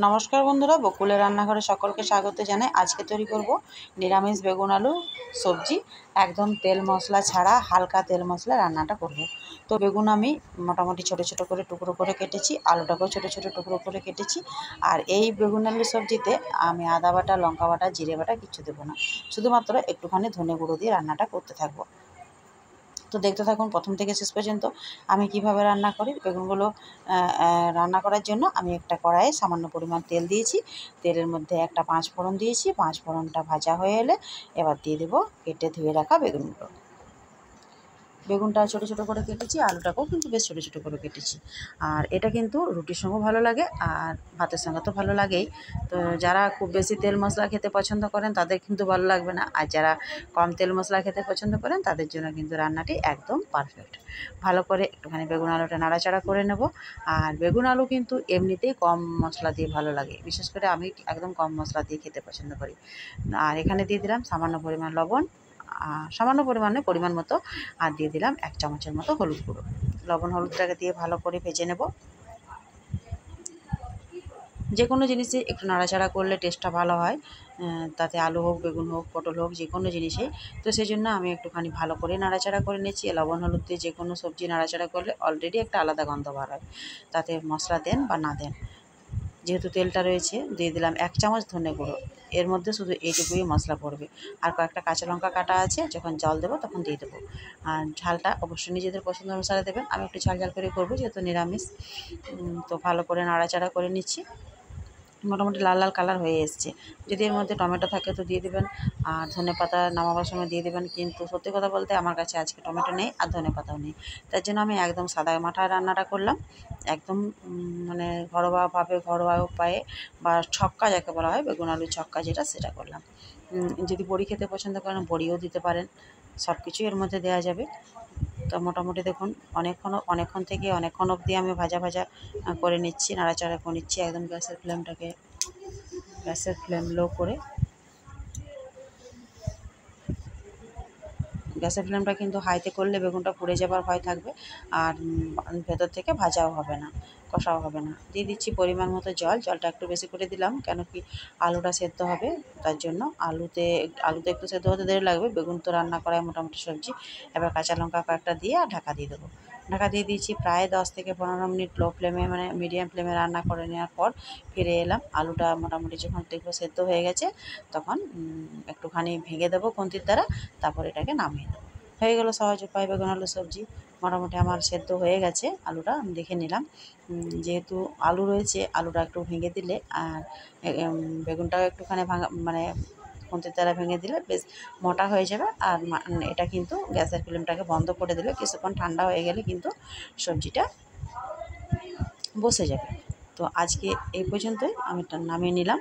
নমস্কার বন্ধুরা, বকুলের রান্নাঘরে সকলকে স্বাগত জানাই। আজকে তৈরি করব নিরামিষ বেগুন আলু সবজি। একদম তেল মশলা ছাড়া হালকা তেল মশলা রান্নাটা করব। তো বেগুন আমি মোটামুটি ছোট ছোট করে টুকরো করে কেটেছি, আলুটাকেও ছোট ছোট টুকরো করে কেটেছি। আর এই বেগুন আলু সবজিতে আমি আদা বাটা, লঙ্কা বাটা, জিরে বাটা কিছু দেবো না, শুধুমাত্র একটুখানি ধনে গুঁড়ো দিয়ে রান্নাটা করতে থাকবো। তো দেখতে থাকুন প্রথম থেকে শেষ পর্যন্ত আমি কিভাবে রান্না করি। বেগুনগুলো রান্না করার জন্য আমি একটা কড়াইয়ে সামান্য পরিমাণ তেল দিয়েছি। তেলের মধ্যে একটা 5 ফোড়ন দিয়েছি। 5 ফোড়নটা ভাজা হয়ে এলে এবার দিয়ে দেবো কেটে ধুয়ে রাখা বেগুনগুলো। বেগুনটা ছোটো ছোটো করে কেটেছি, আলুটাকেও কিন্তু বেশ ছোটো ছোটো করে কেটেছি। আর এটা কিন্তু রুটির সঙ্গেও ভালো লাগে আর ভাতের সঙ্গে তো ভালো লাগেই। তো যারা খুব বেশি তেল মশলা খেতে পছন্দ করেন তাদের কিন্তু ভালো লাগবে না, আর যারা কম তেল মশলা খেতে পছন্দ করেন তাদের জন্য কিন্তু রান্নাটি একদম পারফেক্ট। ভালো করে একটুখানি বেগুন আলুটা নাড়াচাড়া করে নেব। আর বেগুন আলু কিন্তু এমনিতেই কম মশলা দিয়ে ভালো লাগে, বিশেষ করে আমি একদম কম মশলা দিয়ে খেতে পছন্দ করি। আর এখানে দিয়ে দিলাম সামান্য পরিমাণ লবণ, সামান্য পরিমাণ মতো, আর দিয়ে দিলাম 1 চামচের মতো হলুদ গুঁড়ো। লবণ হলুদটাকে দিয়ে ভালো করে ভেজে নেব। যে কোনো জিনিসে একটু নাড়াচাড়া করলে টেস্টটা ভালো হয়, তাতে আলু হোক, বেগুন হোক, পটল হোক, যে কোনো জিনিসেই। তো সেই জন্য আমি একটুখানি ভালো করে নাড়াচাড়া করে নিচ্ছি। লবণ হলুদ দিয়ে যে কোনো সবজি নাড়াচাড়া করলে অলরেডি একটা আলাদা গন্ধ বার হয়, তাতে মশলা দেন বা না দেন। যেহেতু তেলটা রয়েছে দিয়ে দিলাম 1 চামচ ধনে গুঁড়ো। এর মধ্যে শুধু এইটুকুই মশলা পড়বে। আর কয়েকটা কাঁচা লঙ্কা কাটা আছে, যখন জল দেবো তখন দিয়ে দেবো। আর ঝালটা অবশ্যই নিজেদের পছন্দ অনুসারে দেবেন। আমি একটু ঝাল ঝাল করে করবো যেহেতু নিরামিষ। তো ভালো করে নাড়াচাড়া করে নিচ্ছি। মোটামুটি লাল লাল কালার হয়ে এসছে। যদি এর মধ্যে টমেটো থাকে তো দিয়ে দেবেন, আর ধনেপাতা নামাবার সময় দিয়ে দেবেন। কিন্তু সত্যি কথা বলতে আমার কাছে আজকে টমেটো নেই আর ধনেপাতাও নেই, তার জন্য আমি একদম সাদা মাঠায় রান্নাটা করলাম। একদম মানে ঘরোয়াভাবে, ঘরোয়া উপায়ে, বা ছক্কা যাকে বলা হয়, বেগুন আলুর ছক্কা যেটা, সেটা করলাম। যদি বড়ি খেতে পছন্দ করেন বড়িও দিতে পারেন, সব কিছুই এর মধ্যে দেওয়া যাবে। তো মোটামুটি দেখুন অনেকক্ষণ অবধি আমি ভাজা ভাজা করে নিচ্ছি, নাড়াচাড়া করে নিচ্ছি। একদম গ্যাসের ফ্লেম লো করে, গ্যাসের ফ্লেমটা কিন্তু হাইতে করলে বেগুনটা পুড়ে যাবার ভয় থাকবে, আর ভেতর থেকে ভাজাও হবে না, কষাও হবে না। দিয়ে দিচ্ছি পরিমাণ মতো জল। জলটা একটু বেশি করে দিলাম, কেন কি আলুটা সেদ্ধ হবে, তার জন্য। আলুতে একটু সেদ্ধ হতে দেরি লাগবে, বেগুন তো রান্না করায় মোটামুটি সবজি। এবার কাঁচা লঙ্কা কয়েকটা দিয়ে আর ঢাকা দিয়ে দেবো। ঢাকা দিয়ে দিয়েছি প্রায় 10 থেকে 15 মিনিট লো ফ্লেমে, মানে মিডিয়াম ফ্লেমে রান্না করে নেওয়ার পর ফিরে এলাম। আলুটা মোটামুটি যখন দেখবো সেদ্ধ হয়ে গেছে, তখন একটুখানি ভেঙে দেবো খুন্তির দ্বারা, তারপর এটাকে নামিয়ে দেবো। হয়ে গেল সহজ উপায় বেগুন আলু সবজি। মোটামুটি আমার সেদ্ধ হয়ে গেছে আলুটা, আমি দেখে নিলাম। যেহেতু আলু রয়েছে, আলুটা একটু ভেঙে দিলে আর বেগুনটাও একটুখানি ভাঙা, মানে খুন্তির দ্বারা ভেঙে দিলে বেশ মোটা হয়ে যাবে। আর এটা কিন্তু গ্যাসের ফ্লেমটাকে বন্ধ করে দিলে কিছুক্ষণ ঠান্ডা হয়ে গেলে কিন্তু সবজিটা বসে যাবে। তো আজকে এই পর্যন্তই, আমি নামিয়ে নিলাম।